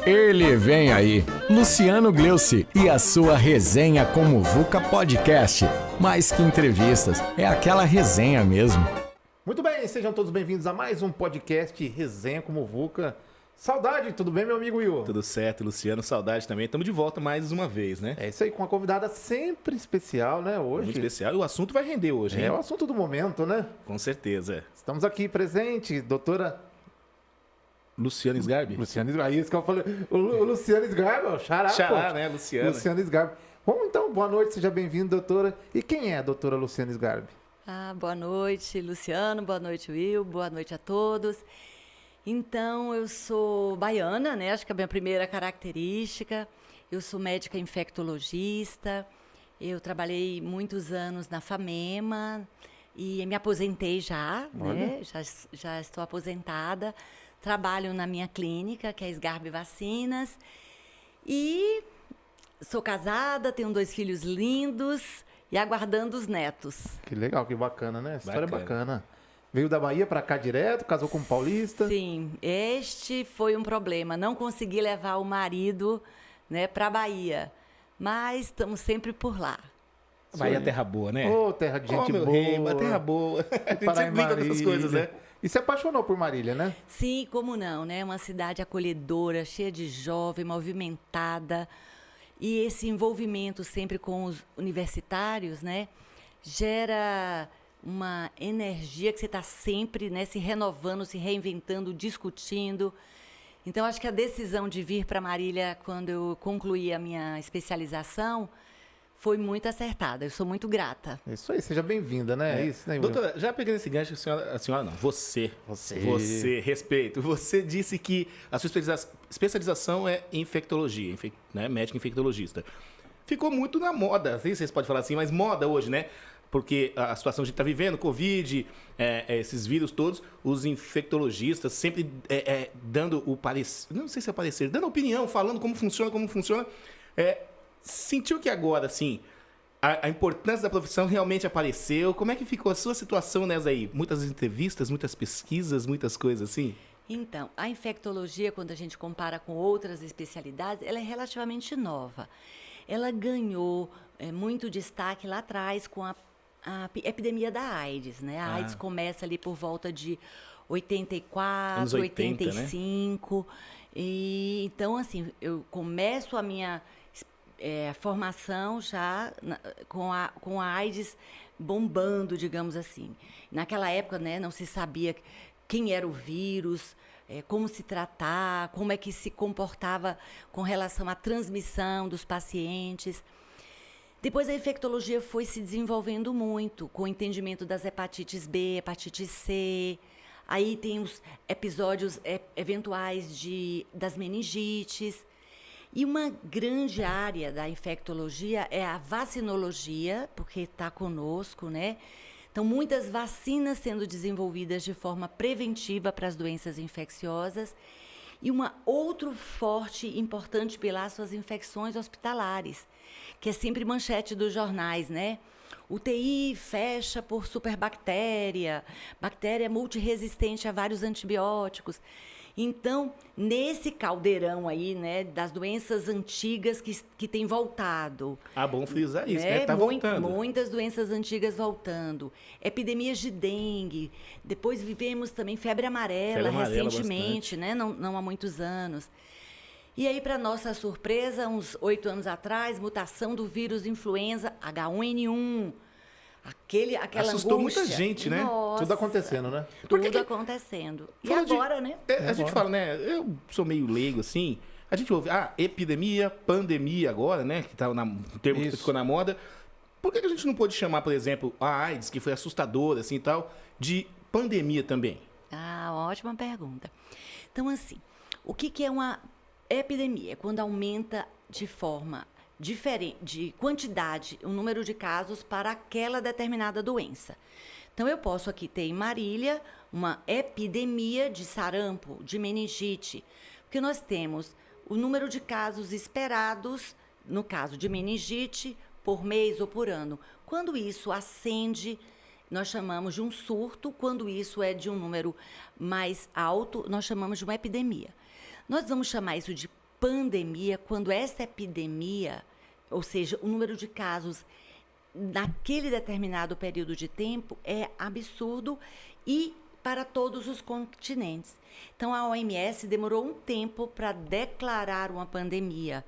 Ele vem aí, Luciano Gleuce e a sua Resenha com Muvuca Podcast. Mais que entrevistas, é aquela resenha mesmo. Muito bem, sejam todos bem-vindos a mais um podcast Resenha com Muvuca. Saudade, tudo bem, meu amigo Will? Tudo certo, Luciano, saudade também. Estamos de volta mais uma vez, né? É isso aí, com uma convidada sempre especial, né, hoje. Muito especial e o assunto vai render hoje, hein? É o assunto do momento, né? Com certeza. Estamos aqui presente, doutora... Luciano Sgarbi? Luciano Sgarbi, isso que eu falei. O Luciano Sgarbi, o Xará, Xará, né, Luciano? Luciano Sgarbi. Vamos então, boa noite, seja bem-vindo, doutora. E quem é a doutora Luciano Sgarbi? Boa noite, Luciano, boa noite, Will, boa noite a todos. Então, eu sou baiana, né? Acho que é a minha primeira característica. Eu sou médica infectologista. Eu trabalhei muitos anos na FAMEMA e me aposentei já, né? Já estou aposentada. Trabalho na minha clínica, que é a Sgarbi Vacinas. E sou casada, tenho 2 filhos lindos e aguardando os netos. Que legal, que bacana, né? Essa história é bacana. Veio da Bahia para cá direto, casou com um paulista? Sim, este foi um problema. Não consegui levar o marido, né, para a Bahia, mas estamos sempre por lá. Bahia é terra boa, né? Ô, terra de gente boa. Rei, uma terra boa. A gente sempre brinca com essas coisas, né? E se apaixonou por Marília, né? Sim, como não, né? Uma cidade acolhedora, cheia de jovem, movimentada. E esse envolvimento sempre com os universitários, né, gera uma energia que você está sempre, né, se renovando, se reinventando, discutindo. Então, acho que a decisão de vir para Marília, quando eu concluí a minha especialização, foi muito acertada. Eu sou muito grata. Isso aí, seja bem-vinda, né? É isso, né, doutora, já pegando esse gancho, a senhora não, você, respeito. Você disse que a sua especialização é infectologia, né? Médico infectologista. Ficou muito na moda, não sei se vocês podem falar assim, mas moda hoje, né? Porque a situação que a gente está vivendo, Covid, esses vírus todos, os infectologistas sempre dando o parecer, não sei se é parecer, dando opinião, falando como funciona. Sentiu que agora, assim, a importância da profissão realmente apareceu? Como é que ficou a sua situação nessa aí? Muitas entrevistas, muitas pesquisas, muitas coisas assim? Então, a infectologia, quando a gente compara com outras especialidades, ela é relativamente nova. Ela ganhou muito destaque lá atrás com a epidemia da AIDS, né? A AIDS começa ali por volta de 84, anos 80, 85. Né? E, então, assim, eu começo a minha formação já com a AIDS bombando, digamos assim. Naquela época, né, não se sabia quem era o vírus, como se tratar, como é que se comportava com relação à transmissão dos pacientes. Depois a infectologia foi se desenvolvendo muito, com o entendimento das hepatites B, hepatite C. Aí tem os episódios eventuais das meningites. E uma grande área da infectologia é a vacinologia, porque está conosco, né? Então, muitas vacinas sendo desenvolvidas de forma preventiva para as doenças infecciosas. E uma outro forte e importante pilar são as infecções hospitalares, que é sempre manchete dos jornais, né? UTI fecha por superbactéria, bactéria multiresistente a vários antibióticos. Então, nesse caldeirão aí, né, das doenças antigas que tem voltado. Bom frisar isso, né? Tá voltando. Muitas doenças antigas voltando. Epidemias de dengue. Depois vivemos também febre amarela recentemente, né? Não há muitos anos. E aí, para nossa surpresa, uns 8 anos atrás, mutação do vírus influenza H1N1. Aquela assustou angústia. Muita gente, né? Nossa, tudo acontecendo, né? Tudo acontecendo. E agora, né? A gente fala, né? Eu sou meio leigo, assim. A gente ouve, epidemia, pandemia agora, né? Que tá um termo que ficou na moda. Por que a gente não pode chamar, por exemplo, a AIDS, que foi assustadora, assim e tal, de pandemia também? Ótima pergunta. Então, assim, o que é uma epidemia? Quando aumenta de forma diferente, de quantidade, o número de casos para aquela determinada doença. Então, eu posso aqui ter em Marília uma epidemia de sarampo, de meningite, porque nós temos o número de casos esperados, no caso de meningite, por mês ou por ano. Quando isso ascende, nós chamamos de um surto. Quando isso é de um número mais alto, nós chamamos de uma epidemia. Nós vamos chamar isso de pandemia quando essa epidemia, ou seja, o número de casos naquele determinado período de tempo é absurdo e para todos os continentes. Então, a OMS demorou um tempo para declarar uma pandemia.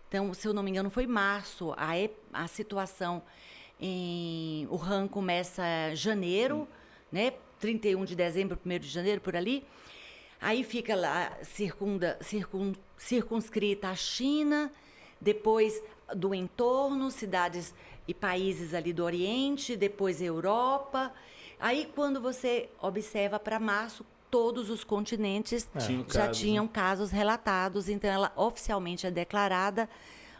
Então, se eu não me engano, foi março. A situação em Wuhan começa em janeiro, né? 31 de dezembro, 1º de janeiro, por ali. Aí fica lá circunscrita a China, depois do entorno, cidades e países ali do Oriente, depois Europa. Aí, quando você observa para março, todos os continentes já tinham casos relatados. Então, ela oficialmente é declarada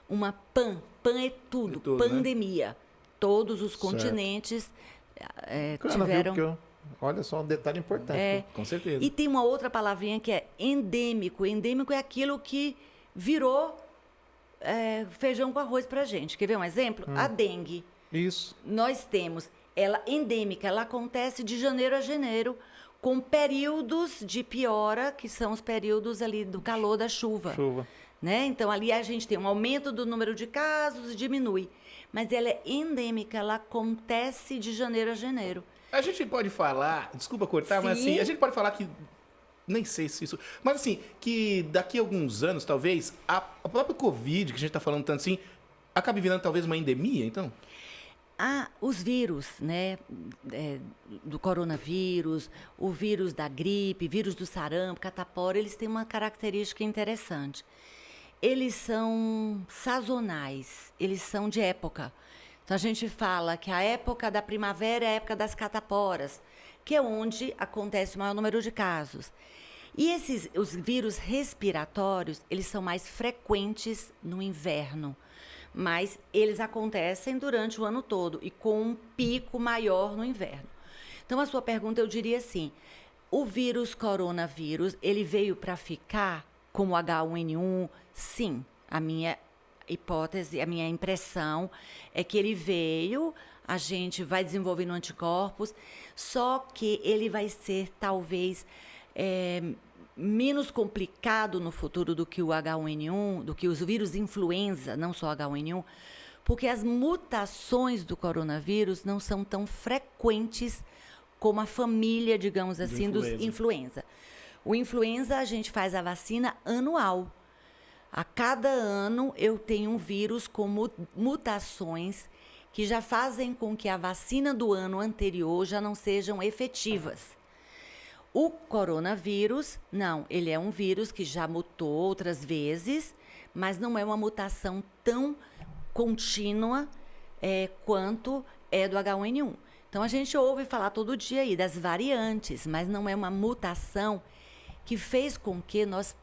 uma PAN é tudo, pandemia. Né? Todos os continentes tiveram... Viu? Olha só, um detalhe importante. Com certeza. E tem uma outra palavrinha que é endêmico. Endêmico é aquilo que virou feijão com arroz pra gente. Quer ver um exemplo? A dengue. Isso. Nós temos ela endêmica, ela acontece de janeiro a janeiro, com períodos de piora, que são os períodos ali do calor da chuva. Né? Então, ali a gente tem um aumento do número de casos, diminui. Mas ela é endêmica, ela acontece de janeiro a janeiro. A gente pode falar, desculpa cortar, mas assim, a gente pode falar que, nem sei se isso, mas assim, que daqui a alguns anos, talvez, a própria Covid, que a gente está falando tanto assim, acabe virando talvez uma endemia, então? Os vírus, né, do coronavírus, o vírus da gripe, vírus do sarampo, catapora, eles têm uma característica interessante. Eles são sazonais, eles são de época. Então, a gente fala que a época da primavera é a época das cataporas, que é onde acontece o maior número de casos. E os vírus respiratórios, eles são mais frequentes no inverno, mas eles acontecem durante o ano todo e com um pico maior no inverno. Então, a sua pergunta, eu diria assim, o vírus coronavírus, ele veio para ficar como H1N1? Sim, a minha hipótese, a minha impressão é que ele veio, a gente vai desenvolvendo anticorpos, só que ele vai ser talvez menos complicado no futuro do que o H1N1, do que os vírus influenza, não só H1N1, porque as mutações do coronavírus não são tão frequentes como a família, digamos assim, dos influenza. O influenza, a gente faz a vacina anual. A cada ano eu tenho um vírus com mutações que já fazem com que a vacina do ano anterior já não sejam efetivas. O coronavírus, não, ele é um vírus que já mutou outras vezes, mas não é uma mutação tão contínua quanto é do H1N1. Então, a gente ouve falar todo dia aí das variantes, mas não é uma mutação que fez com que nós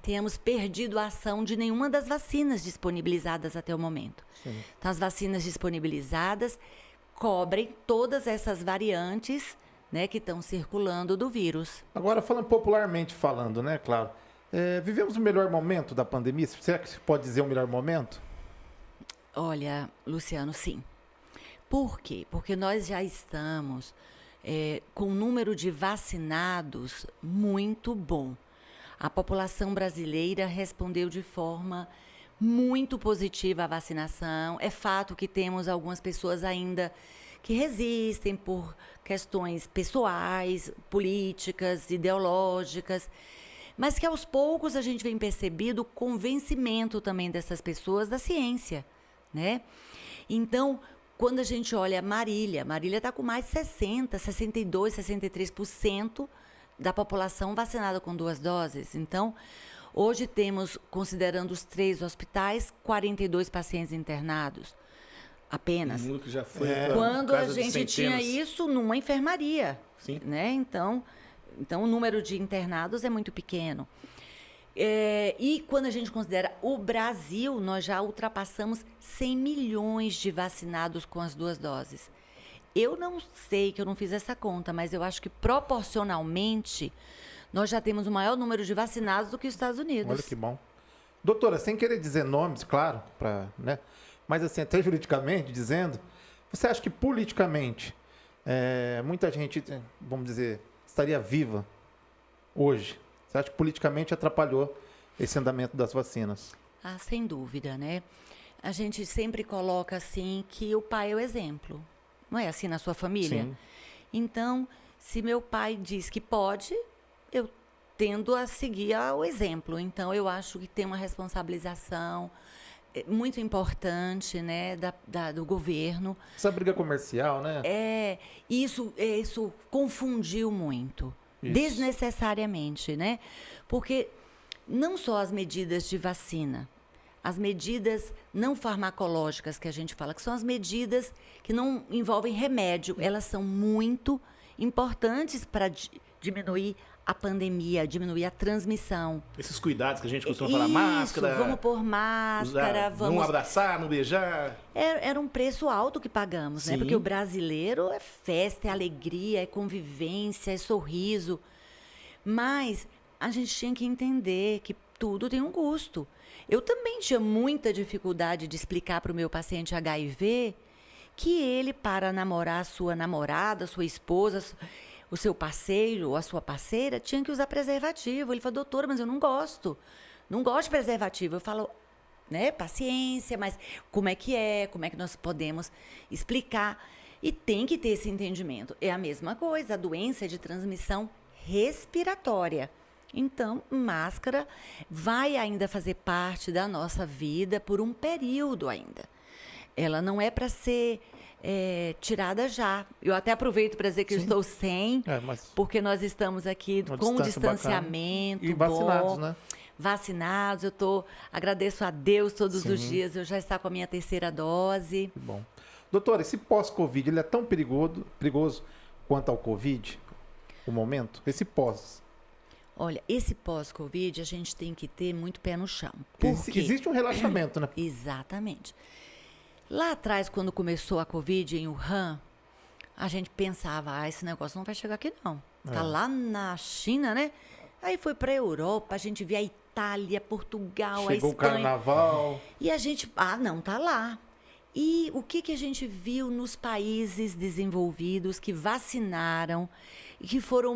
tenhamos perdido a ação de nenhuma das vacinas disponibilizadas até o momento. Sim. Então, as vacinas disponibilizadas cobrem todas essas variantes, né, que estão circulando do vírus. Agora, falando popularmente falando, né, claro, vivemos o melhor momento da pandemia? Será que se pode dizer o melhor momento? Olha, Luciano, sim. Por quê? Porque nós já estamos com um número de vacinados muito bom. A população brasileira respondeu de forma muito positiva à vacinação. É fato que temos algumas pessoas ainda que resistem por questões pessoais, políticas, ideológicas, mas que aos poucos a gente vem percebendo o convencimento também dessas pessoas da ciência, né? Então, quando a gente olha Marília está com mais de 60%, 62%, 63% da população vacinada com 2 doses. Então, hoje temos, considerando os 3 hospitais, 42 pacientes internados. Apenas. Que já foi quando a gente tinha isso numa enfermaria. Sim. Né? Então, o número de internados é muito pequeno. E quando a gente considera o Brasil, nós já ultrapassamos 100 milhões de vacinados com as 2 doses. Eu não sei, que eu não fiz essa conta, mas eu acho que proporcionalmente nós já temos o maior número de vacinados do que os Estados Unidos. Olha que bom. Doutora, sem querer dizer nomes, claro, né? Mas assim, até juridicamente dizendo, você acha que politicamente muita gente, vamos dizer, estaria viva hoje? Você acha que politicamente atrapalhou esse andamento das vacinas? Ah, sem dúvida, né? A gente sempre coloca assim que o pai é o exemplo. Não é assim na sua família? Sim. Então, se meu pai diz que pode, eu tendo a seguir o exemplo. Então, eu acho que tem uma responsabilização muito importante, né, do governo. Essa briga comercial, né? Isso confundiu muito, Isso. desnecessariamente, né? Porque não só as medidas de vacina, as medidas não farmacológicas que a gente fala, que são as medidas que não envolvem remédio, elas são muito importantes para diminuir a pandemia, diminuir a transmissão. Esses cuidados que a gente costuma falar, máscara. Vamos pôr máscara, vamos... Não abraçar, não beijar. Era um preço alto que pagamos, né? Sim. Porque o brasileiro é festa, é alegria, é convivência, é sorriso. Mas a gente tinha que entender que tudo tem um custo. Eu também tinha muita dificuldade de explicar para o meu paciente HIV que ele, para namorar a sua namorada, a sua esposa, o seu parceiro ou a sua parceira, tinha que usar preservativo. Ele falou, doutora, mas eu não gosto. Não gosto de preservativo. Eu falo, né, paciência, mas como é que nós podemos explicar? E tem que ter esse entendimento. É a mesma coisa, a doença é de transmissão respiratória. Então, máscara vai ainda fazer parte da nossa vida por um período ainda. Ela não é para ser tirada já. Eu até aproveito para dizer que eu estou sem, porque nós estamos aqui com um distanciamento e vacinados, bom, né? Vacinados. Agradeço a Deus todos os dias. Eu já estou com a minha 3ª dose. Bom. Doutora, esse pós-Covid, ele é tão perigoso quanto ao Covid? O momento? Esse pós? Olha, esse pós-Covid a gente tem que ter muito pé no chão. Porque existe um relaxamento, né? Exatamente. Lá atrás, quando começou a Covid em Wuhan, a gente pensava, esse negócio não vai chegar aqui não. Tá lá na China, né? Aí foi pra Europa, a gente via a Itália, Portugal, a Espanha. Chegou o carnaval. E a gente, não, tá lá. E o que a gente viu nos países desenvolvidos que vacinaram e que foram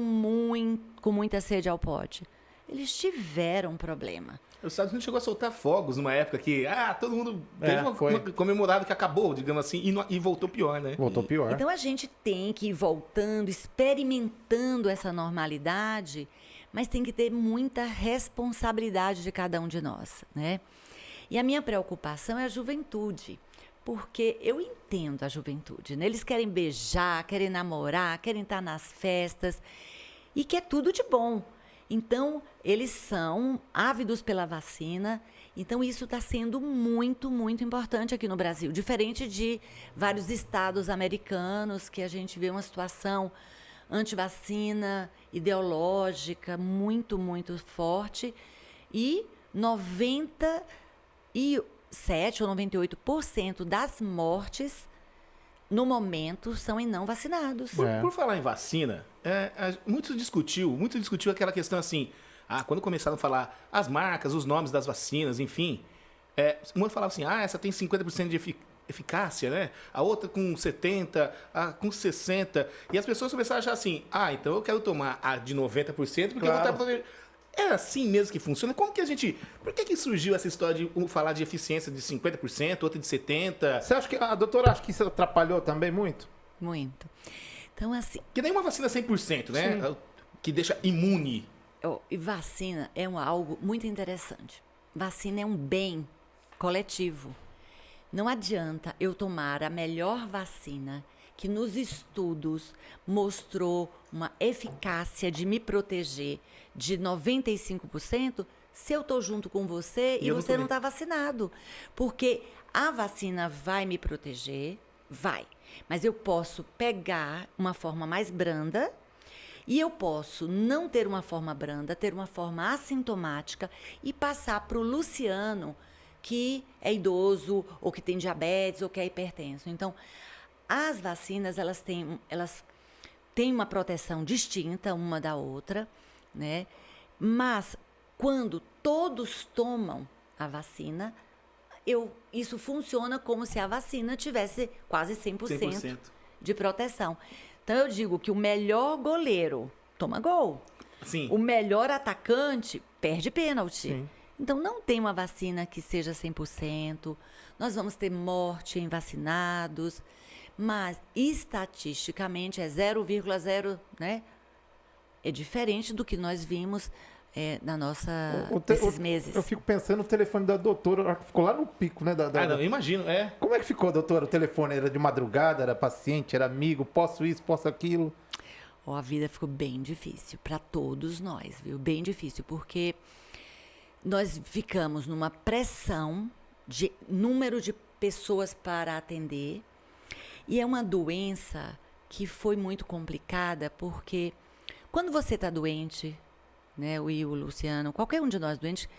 com muita sede ao pote? Eles tiveram um problema. Os Estados Unidos chegou a soltar fogos numa época que todo mundo teve uma comemorado que acabou, digamos assim, e voltou pior, né? Voltou pior. Então a gente tem que ir voltando, experimentando essa normalidade, mas tem que ter muita responsabilidade de cada um de nós, né? E a minha preocupação é a juventude, porque eu entendo a juventude, né? Eles querem beijar, querem namorar, querem estar nas festas e quer tudo de bom. Então, eles são ávidos pela vacina. Então, isso está sendo muito, muito importante aqui no Brasil. Diferente de vários estados americanos, que a gente vê uma situação antivacina, ideológica, muito, muito forte. E 97% ou 98% das mortes, no momento, são em não vacinados. Por falar em vacina, muito discutiu aquela questão assim, quando começaram a falar as marcas, os nomes das vacinas, enfim, uma falava assim, essa tem 50% de eficácia, né? A outra com 70%, com 60%, e as pessoas começaram a achar assim, então eu quero tomar a de 90%, porque eu vou estar fazendo... É assim mesmo que funciona? Como que a gente... Por que surgiu essa história de falar de eficiência de 50%, outra de 70%? Você acha que... A doutora acha que isso atrapalhou também muito? Muito. Então, assim... Que nem uma vacina 100%, né? Sim. Que deixa imune. E vacina é algo muito interessante. Vacina é um bem coletivo. Não adianta eu tomar a melhor vacina que nos estudos mostrou uma eficácia de me proteger de 95%, se eu estou junto com você e você não está vacinado. Porque a vacina vai me proteger, vai. Mas eu posso pegar uma forma mais branda e eu posso não ter uma forma branda, ter uma forma assintomática e passar para o Luciano, que é idoso, ou que tem diabetes, ou que é hipertenso. Então, as vacinas, elas têm uma proteção distinta uma da outra, né? Mas, quando todos tomam a vacina, isso funciona como se a vacina tivesse quase 100% de proteção. Então, eu digo que o melhor goleiro toma gol. Sim. O melhor atacante perde pênalti. Sim. Então, não tem uma vacina que seja 100%. Nós vamos ter morte em vacinados, mas estatisticamente é 0,0, né? É diferente do que nós vimos nesses meses. Eu fico pensando no telefone da doutora, ficou lá no pico, né? Não, eu imagino, Como é que ficou, doutora? O telefone era de madrugada, era paciente, era amigo, posso isso, posso aquilo? A vida ficou bem difícil para todos nós, viu? Bem difícil, porque nós ficamos numa pressão de número de pessoas para atender. E é uma doença que foi muito complicada, porque quando você está doente, né, o Will, o Luciano, qualquer um de nós doentes,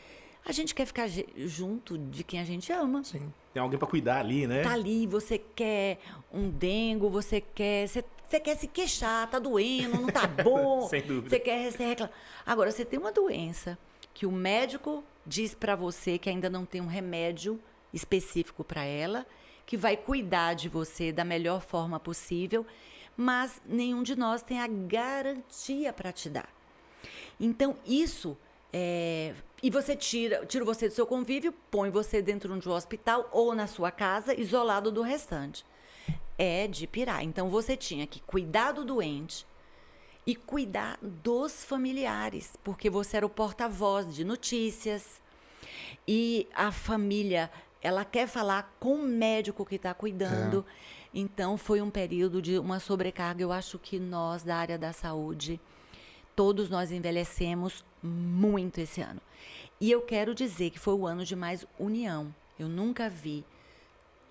a gente quer ficar junto de quem a gente ama. Sim. Tem alguém para cuidar ali, né? Tá ali, você quer um dengo, você quer se queixar, tá doendo, não tá bom. Sem dúvida. Você quer reclamar. Agora, você tem uma doença que o médico diz para você que ainda não tem um remédio específico para ela, que vai cuidar de você da melhor forma possível, mas nenhum de nós tem a garantia para te dar. Então, isso e você tira você do seu convívio, põe você dentro de um hospital ou na sua casa, isolado do restante. É de pirar. Então, você tinha que cuidar do doente e cuidar dos familiares, porque você era o porta-voz de notícias. E a família, ela quer falar com o médico que está cuidando. Então, foi um período de uma sobrecarga. Eu acho que nós, da área da saúde, todos nós envelhecemos muito esse ano. E eu quero dizer que foi o ano de mais união. Eu nunca vi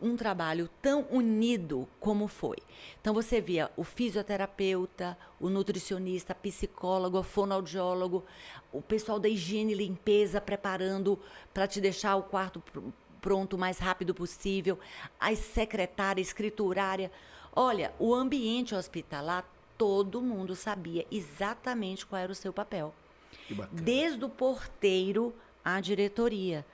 um trabalho tão unido como foi. Então, você via o fisioterapeuta, o nutricionista, a psicólogo, o fonoaudiólogo, o pessoal da higiene e limpeza preparando para te deixar o quarto pronto o mais rápido possível, as secretárias, escriturária. Olha, o ambiente hospitalar, todo mundo sabia exatamente qual era o seu papel. Que bacana. Desde o porteiro à diretoria.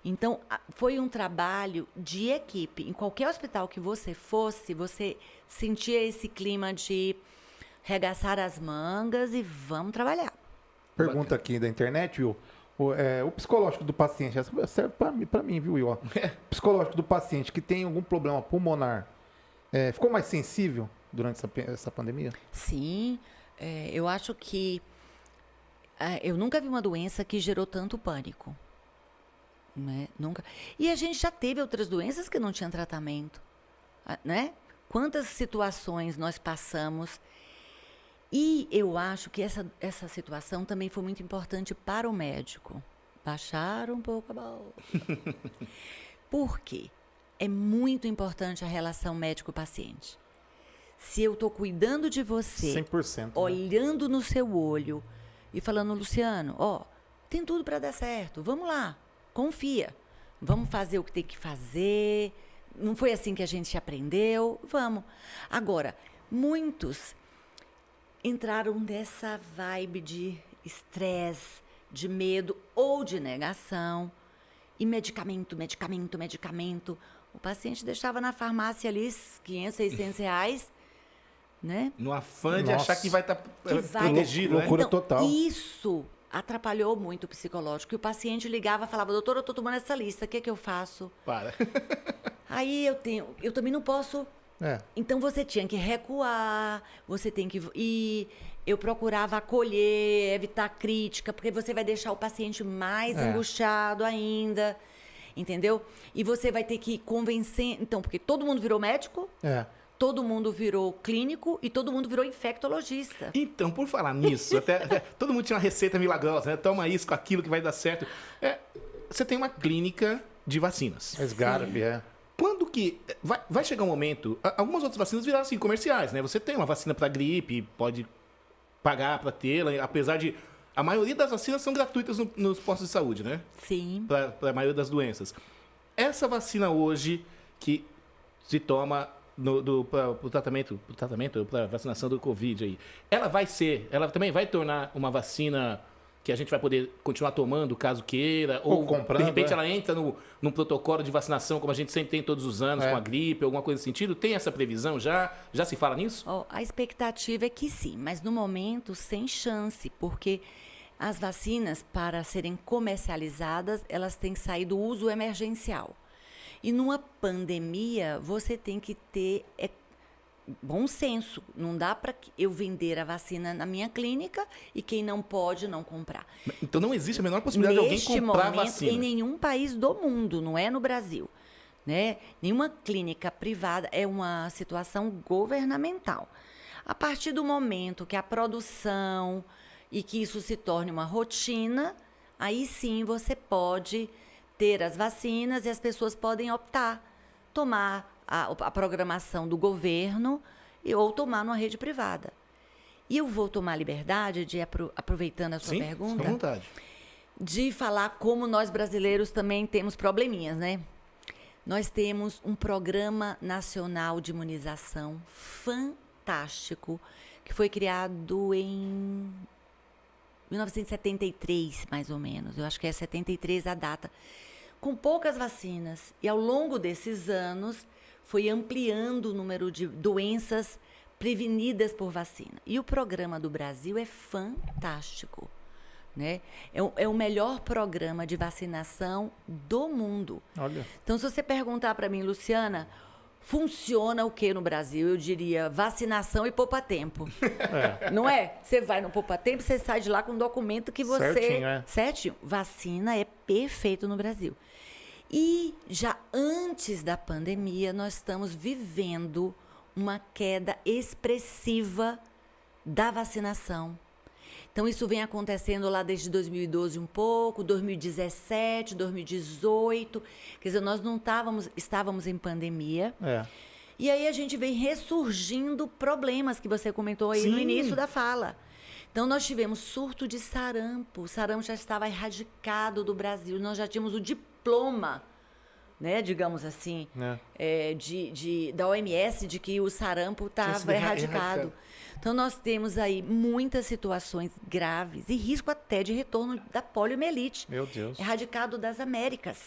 Então, foi um trabalho de equipe. Em qualquer hospital que você fosse, você sentia esse clima de regaçar as mangas e vamos trabalhar. Pergunta aqui da internet, Will. O psicológico do paciente, essa serve para mim, viu, Will? O psicológico do paciente que tem algum problema pulmonar, ficou mais sensível durante essa pandemia? Sim, eu acho que eu nunca vi uma doença que gerou tanto pânico. Né? Nunca. E a gente já teve outras doenças que não tinham tratamento, né? Quantas situações nós passamos. E eu acho que essa situação também foi muito importante para o médico. Baixar um pouco a bola. Por quê? É muito importante a relação médico-paciente. Se eu estou cuidando de você, 100%, olhando no seu olho e falando, Luciano, tem tudo para dar certo, vamos lá. Confia, vamos fazer o que tem que fazer, não foi assim que a gente aprendeu, vamos. Agora, muitos entraram nessa vibe de estresse, de medo ou de negação, e medicamento. O paciente deixava na farmácia ali 500, 600 reais, né? No afã de achar que vai estar protegido, né? Loucura total. Isso atrapalhou muito o psicológico. E o paciente ligava e falava, doutora, eu estou tomando essa lista, o que é que eu faço? Para. Aí eu também não posso. Então você tinha que recuar, você tem que ir. Eu procurava acolher, evitar crítica, porque você vai deixar o paciente mais angustiado ainda, entendeu? E você vai ter que convencer. Então, porque todo mundo virou médico. Todo mundo virou clínico e todo mundo virou infectologista. Então, por falar nisso, até todo mundo tinha uma receita milagrosa, né? Toma isso com aquilo que vai dar certo. Você tem uma clínica de vacinas. Quando que... Vai chegar um momento... Algumas outras vacinas viraram assim, comerciais, né? Você tem uma vacina para gripe, pode pagar para tê-la, apesar de... A maioria das vacinas são gratuitas nos postos de saúde, né? Sim. Para a maioria das doenças. Essa vacina hoje que se toma... para o tratamento, para vacinação do Covid aí, ela também vai tornar uma vacina que a gente vai poder continuar tomando caso queira, ou comprando, de repente ela entra num protocolo de vacinação como a gente sempre tem todos os anos com a gripe, alguma coisa nesse sentido? Tem essa previsão já? Já se fala nisso? A expectativa é que sim, mas no momento sem chance, porque As vacinas, para serem comercializadas, elas têm que sair do uso emergencial. E numa pandemia, você tem que ter bom senso. Não dá para eu vender a vacina na minha clínica e quem não pode não comprar. Então não existe a menor possibilidade de alguém comprar momento, vacina. Em nenhum país do mundo, não é no Brasil. Né? Nenhuma clínica privada, é uma situação governamental. A partir do momento que a produção e que isso se torne uma rotina, aí sim você pode ter as vacinas e as pessoas podem optar, tomar a programação do governo ou tomar numa rede privada. E eu vou tomar a liberdade de, aproveitando a sua pergunta, fica à vontade, de falar como nós brasileiros também temos probleminhas, né? Nós temos um programa nacional de imunização fantástico, que foi criado em 1973, mais ou menos. Eu acho que é 73 a data. Com poucas vacinas. E ao longo desses anos, foi ampliando o número de doenças prevenidas por vacina. E o programa do Brasil é fantástico. Né? É o melhor programa de vacinação do mundo. Olha. Então, se você perguntar para mim, Luciana, funciona o que no Brasil? Eu diria vacinação e poupa-tempo. Não é? Você vai no poupa-tempo, você sai de lá com um documento que você... Certinho, é. Certinho. Vacina é perfeito no Brasil. E já antes da pandemia, nós estamos vivendo uma queda expressiva da vacinação. Então, isso vem acontecendo lá desde 2012 um pouco, 2017, 2018. Quer dizer, nós não estávamos em pandemia. E aí a gente vem ressurgindo problemas que você comentou aí no início da fala. Então, nós tivemos surto de sarampo. O sarampo já estava erradicado do Brasil. Nós já tínhamos o diploma, né, digamos assim, da OMS, de que o sarampo estava erradicado. Então, nós temos aí muitas situações graves e risco até de retorno da poliomielite. Meu Deus. Erradicado das Américas.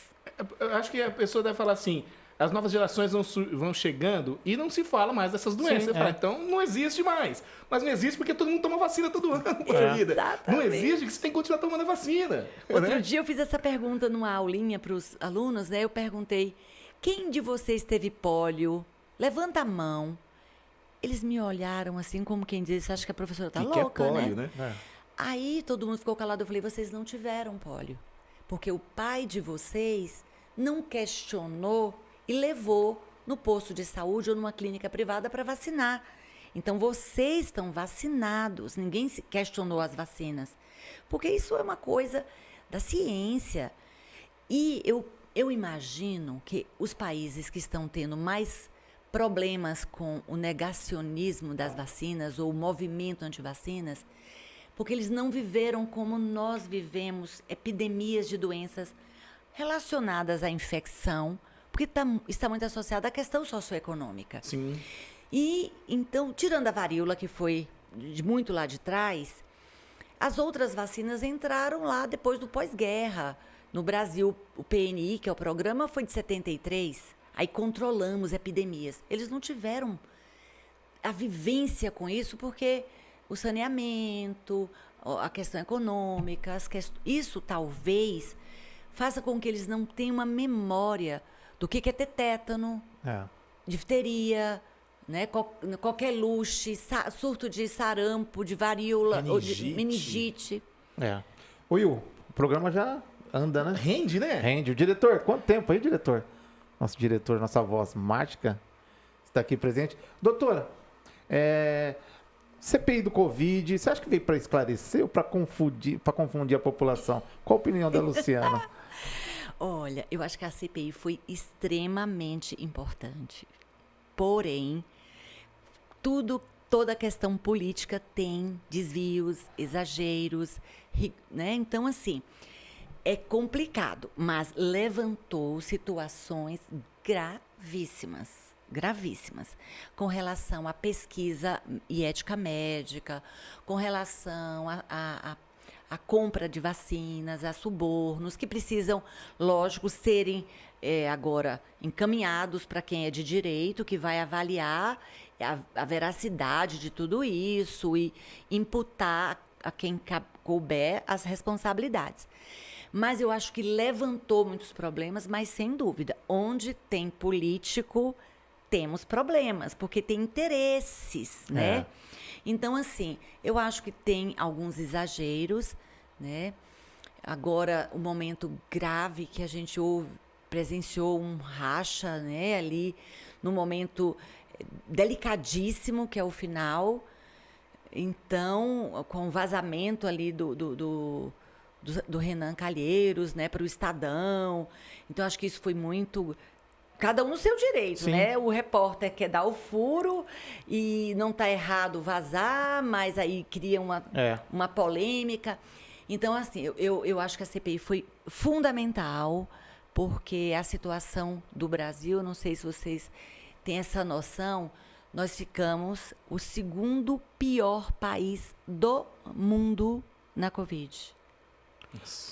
Eu acho que a pessoa deve falar assim, as novas gerações vão chegando e não se fala mais dessas doenças. Você fala, então não existe mais. Mas não existe porque todo mundo toma vacina todo ano, poxa vida. Não existe que você tem que continuar tomando a vacina. Outro dia eu fiz essa pergunta numa aulinha para os alunos, né? Eu perguntei, quem de vocês teve pólio? Levanta a mão. Eles me olharam assim, como quem diz, acho que a professora tá louca, que é pólio, né? Aí todo mundo ficou calado. Eu falei, vocês não tiveram pólio. Porque o pai de vocês não questionou e levou no posto de saúde ou numa clínica privada para vacinar. Então, vocês estão vacinados. Ninguém questionou as vacinas. Porque isso é uma coisa da ciência. E eu imagino que os países que estão tendo mais problemas com o negacionismo das vacinas ou o movimento anti-vacinas, porque eles não viveram como nós vivemos epidemias de doenças relacionadas à infecção, porque está muito associada à questão socioeconômica. Sim. E, então, tirando a varíola, que foi de muito lá de trás, as outras vacinas entraram lá depois do pós-guerra. No Brasil, o PNI, que é o programa, foi de 73. Aí controlamos epidemias. Eles não tiveram a vivência com isso porque o saneamento, a questão econômica, isso talvez faça com que eles não tenham uma memória do que é ter tétano, difteria, né? Qualquer luxe, surto de sarampo, de varíola, ou de meningite. Will, o programa já anda, né? Rende, né? Rende. O diretor, quanto tempo aí, diretor? Nosso diretor, nossa voz mágica, está aqui presente. Doutora, CPI do Covid, você acha que veio para esclarecer ou para confundir a população? Qual a opinião da Luciana? Olha, eu acho que a CPI foi extremamente importante. Porém, toda a questão política tem desvios, exageros, né? Então, assim, é complicado, mas levantou situações gravíssimas, com relação à pesquisa e ética médica, com relação à compra de vacinas, a subornos, que precisam, lógico, serem agora encaminhados para quem é de direito, que vai avaliar a veracidade de tudo isso e imputar a quem couber as responsabilidades. Mas eu acho que levantou muitos problemas, mas sem dúvida, onde tem político, temos problemas, porque tem interesses, né? Então, assim, eu acho que tem alguns exageros, né? Agora, o momento grave que a gente presenciou um racha, né? Ali, no momento delicadíssimo, que é o final. Então, com o vazamento ali do Renan Calheiros, né, para o Estadão. Então, acho que isso foi muito... Cada um no seu direito, Sim. né? O repórter quer dar o furo e não está errado vazar, mas aí cria uma polêmica. Então, assim, eu acho que a CPI foi fundamental, porque a situação do Brasil, não sei se vocês têm essa noção, nós ficamos o segundo pior país do mundo na Covid.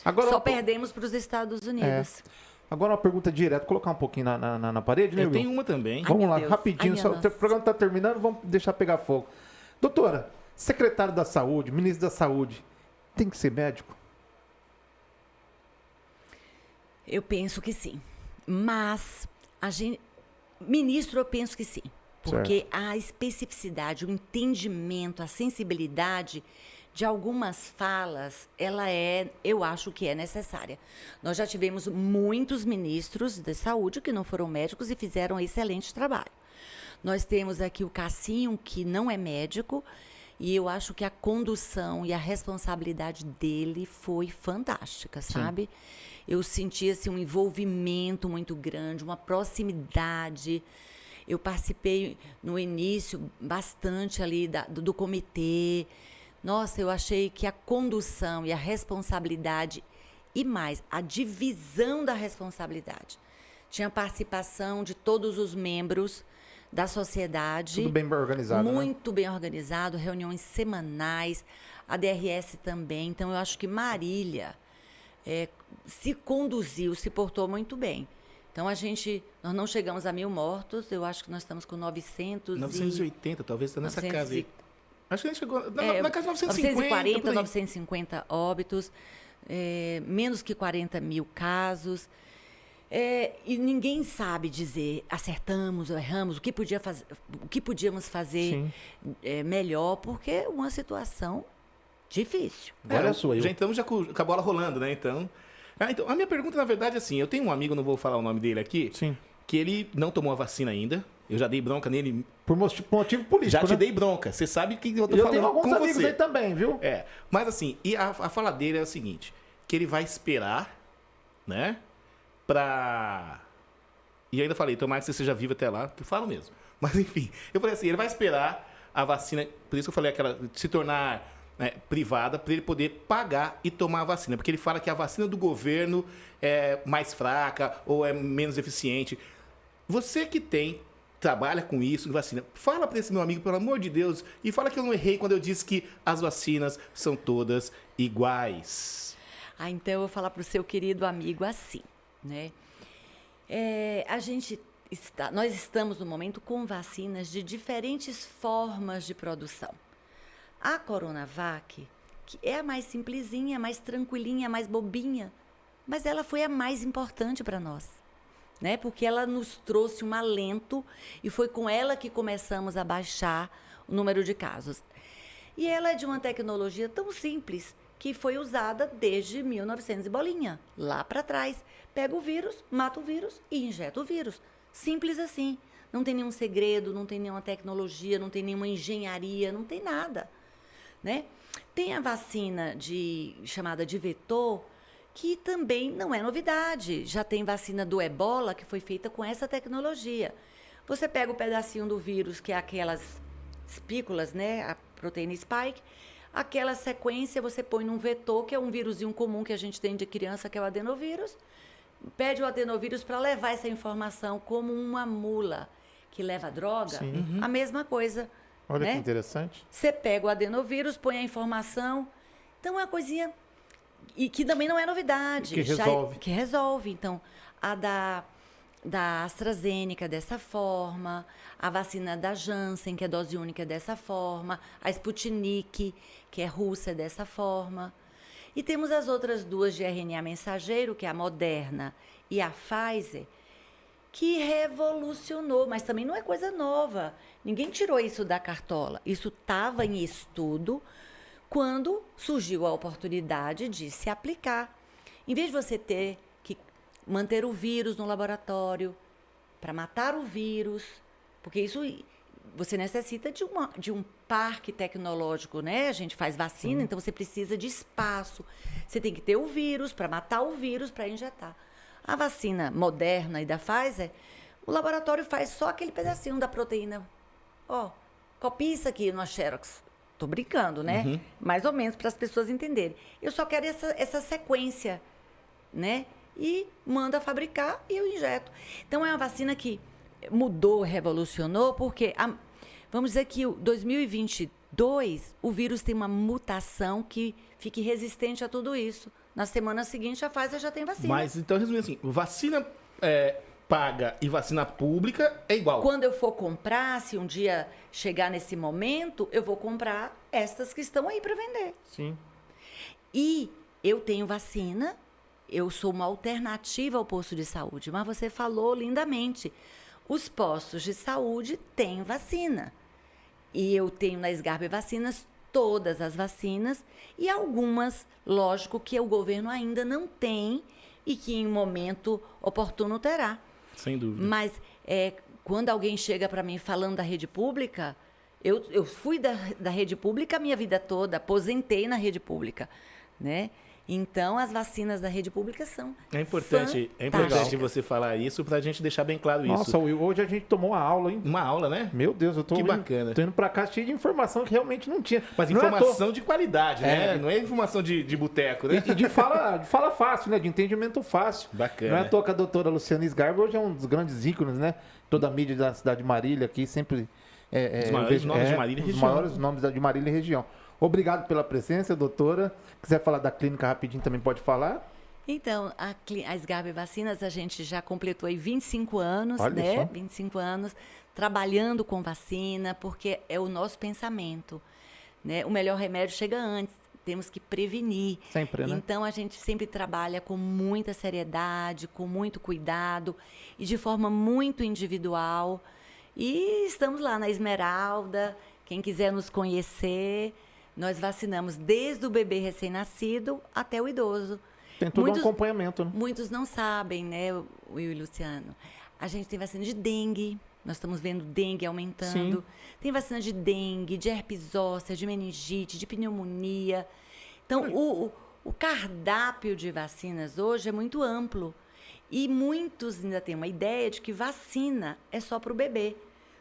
Agora, Só perdemos para os Estados Unidos. Agora uma pergunta direta, colocar um pouquinho na parede, né, Eu Will? tenho uma também. Ai, Vamos meu lá, Deus. rapidinho, Ai, só, minha o nossa. programa está terminando, vamos deixar pegar fogo. Doutora, secretário da Saúde, ministro da Saúde, tem que ser médico? Eu penso que sim. Mas, ministro, eu penso que sim. Porque a especificidade, o entendimento, a sensibilidade de algumas falas, eu acho que é necessária. Nós já tivemos muitos ministros de saúde que não foram médicos e fizeram um excelente trabalho. Nós temos aqui o Cassinho, que não é médico, e eu acho que a condução e a responsabilidade dele foi fantástica, sabe? Eu senti assim, um envolvimento muito grande, uma proximidade. Eu participei no início bastante ali do comitê. Nossa, eu achei que a condução e a responsabilidade, e mais, a divisão da responsabilidade. Tinha participação de todos os membros da sociedade. Tudo bem organizado, Muito bem organizado, reuniões semanais, a DRS também. Então, eu acho que Marília se conduziu, se portou muito bem. Então, nós não chegamos a 1.000 mortos, eu acho que nós estamos com 980, talvez, está nessa casa aí. Acho que a gente chegou na casa de 940, 950. 950 óbitos, menos que 40 mil casos. E ninguém sabe dizer acertamos ou erramos, o que podíamos fazer melhor, porque é uma situação difícil. Agora é a sua, Já estamos com a bola rolando, né? Então, a minha pergunta, na verdade, é assim, eu tenho um amigo, não vou falar o nome dele aqui, Sim. que ele não tomou a vacina ainda. Eu já dei bronca nele. Por motivo político, Já te né? dei bronca. Você sabe que eu tô Eu falando tenho alguns com amigos você. aí também, viu? Mas assim, e a fala dele é o seguinte, que ele vai esperar, né, E eu ainda falei, tomara que você seja vivo até lá, que eu falo mesmo. Mas enfim, eu falei assim, ele vai esperar a vacina, por isso que eu falei se tornar privada, para ele poder pagar e tomar a vacina. Porque ele fala que a vacina do governo é mais fraca ou é menos eficiente. Você que trabalha com isso, vacina, fala para esse meu amigo, pelo amor de Deus, e fala que eu não errei quando eu disse que as vacinas são todas iguais. Então eu vou falar para o seu querido amigo assim, né? Nós estamos no momento com vacinas de diferentes formas de produção. A Coronavac, que é a mais simplesinha, mais tranquilinha, mais bobinha, mas ela foi a mais importante para nós, né? Porque ela nos trouxe um alento e foi com ela que começamos a baixar o número de casos. E ela é de uma tecnologia tão simples que foi usada desde 1900 e bolinha, lá para trás. Pega o vírus, mata o vírus e injeta o vírus. Simples assim. Não tem nenhum segredo, não tem nenhuma tecnologia, não tem nenhuma engenharia, não tem nada, né? Tem a vacina chamada de vetor, que também não é novidade. Já tem vacina do Ebola, que foi feita com essa tecnologia. Você pega o pedacinho do vírus, que é aquelas espículas, né? A proteína spike. Aquela sequência você põe num vetor, que é um vírusinho comum que a gente tem de criança, que é o adenovírus. Pede o adenovírus para levar essa informação como uma mula que leva droga. A mesma coisa. Olha, né? que interessante. Você pega o adenovírus, põe a informação. Então, é uma coisinha... E que também não é novidade. Que resolve. Que resolve. Então, a da AstraZeneca dessa forma, a vacina da Janssen, que é dose única, dessa forma, a Sputnik, que é russa, dessa forma. E temos as outras duas de RNA mensageiro, que é a Moderna e a Pfizer, que revolucionou, mas também não é coisa nova. Ninguém tirou isso da cartola. Isso estava em estudo quando surgiu a oportunidade de se aplicar. Em vez de você ter que manter o vírus no laboratório para matar o vírus, porque isso você necessita de um parque tecnológico, né? A gente faz vacina, então você precisa de espaço. Você tem que ter o vírus para matar o vírus para injetar. A vacina Moderna e da Pfizer, o laboratório faz só aquele pedacinho da proteína. Ó, copia isso aqui no Xerox. Tô brincando, né? Mais ou menos para as pessoas entenderem. Eu só quero essa sequência, né? E manda fabricar e eu injeto. Então, é uma vacina que mudou, revolucionou, porque, vamos dizer que 2022, o vírus tem uma mutação que fique resistente a tudo isso. Na semana seguinte, a Pfizer já tem vacina. Mas, então, resumindo assim, vacina paga e vacina pública é igual. Quando eu for comprar, se um dia chegar nesse momento, eu vou comprar estas que estão aí para vender. Sim. E eu tenho vacina, eu sou uma alternativa ao posto de saúde, mas você falou lindamente, os postos de saúde têm vacina. E eu tenho na Sgarbi Vacinas todas as vacinas e algumas, lógico, que o governo ainda não tem e que em um momento oportuno terá. Sem dúvida. Mas quando alguém chega para mim falando da rede pública, eu fui da rede pública a minha vida toda, aposentei na rede pública, né? Então, as vacinas da rede pública são É importante você falar isso pra gente deixar bem claro isso. Nossa, Will, hoje a gente tomou uma aula, hein? Uma aula, né? Meu Deus, eu tô Que bacana. Tô indo pra cá cheio de informação que realmente não tinha. Mas Não é à informação de qualidade, né? É. Não é informação de boteco, né? E de fala fácil, né? De entendimento fácil. Bacana. Não é à toa que a doutora Luciana Sgarbi hoje é um dos grandes ícones, né? Toda a mídia da cidade de Marília aqui sempre... Os maiores nomes de Marília e Os região. maiores nomes de Marília e região. Obrigado pela presença, doutora. Quiser falar da clínica rapidinho, também pode falar. Então, a Sgarbi Vacinas, a gente já completou aí 25 anos, Olha né? só. 25 anos trabalhando com vacina, porque é o nosso pensamento, né? O melhor remédio chega antes, temos que prevenir. Sempre, né? Então, a gente sempre trabalha com muita seriedade, com muito cuidado e de forma muito individual. E estamos lá na Esmeralda, quem quiser nos conhecer, nós vacinamos desde o bebê recém-nascido até o idoso. Tem todo um acompanhamento, né? Muitos não sabem, né, Will e Luciano? A gente tem vacina de dengue, nós estamos vendo dengue aumentando. Sim. Tem vacina de dengue, de herpes zoster, de meningite, de pneumonia. Então, o cardápio de vacinas hoje é muito amplo. E muitos ainda têm uma ideia de que vacina é só para o bebê.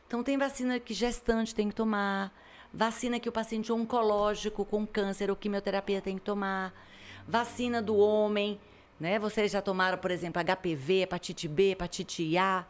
Então, tem vacina que gestante tem que tomar, vacina que o paciente oncológico com câncer ou quimioterapia tem que tomar, vacina do homem, né? Vocês já tomaram, por exemplo, HPV, hepatite B, hepatite A.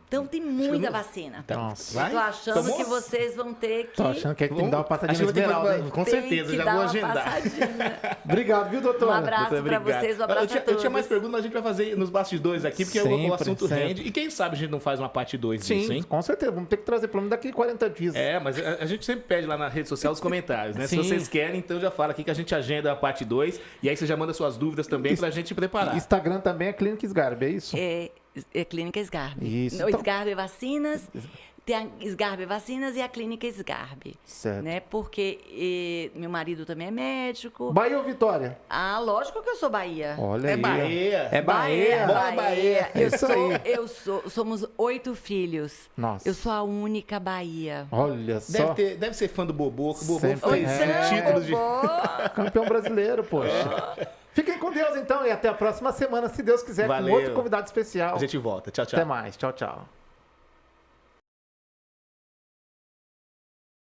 Então, tem muita vacina. Nossa. Estou achando que vocês vão ter que... Tô achando que tem que dar uma passadinha Acho na que eu vou ter que Esmeralda, hein? Com certeza, que já dar vou uma agendar. passadinha. Obrigado, viu, doutora? Um abraço para Obrigado. vocês, um abraço a Eu todos. tinha mais perguntas, mas a gente vai fazer nos bastidores aqui, porque Sempre, o assunto sempre. rende. E quem sabe a gente não faz uma parte 2 disso, Sim, hein? com certeza. Vamos ter que trazer pelo menos daqui 40 dias. É, mas a gente sempre pede lá na rede social os comentários, né? Sim. Se vocês querem, então já fala aqui que a gente agenda a parte 2. E aí você já manda suas dúvidas também pra gente preparar. Instagram também é Clínica Sgarbi, é isso? É Clínica Sgarbi. Isso, O então- Sgarbi Vacinas, tem a Sgarbi Vacinas e a Clínica Sgarbi. Certo. Né? Porque meu marido também é médico. Bahia ou Vitória? Ah, lógico que eu sou Bahia. Olha É aí. Bahia. É Bahia. Bora, Bahia. Isso aí. Somos 8 filhos. Nossa. Eu sou a única Bahia. Olha só. Deve ser fã do Bobô, que o Bobô Sempre fez é. títulos de... Campeão brasileiro, poxa. Fiquem com Deus, então, e até a próxima semana, se Deus quiser, Valeu. com outro convidado especial. A gente volta. Tchau, tchau. Até mais. Tchau, tchau.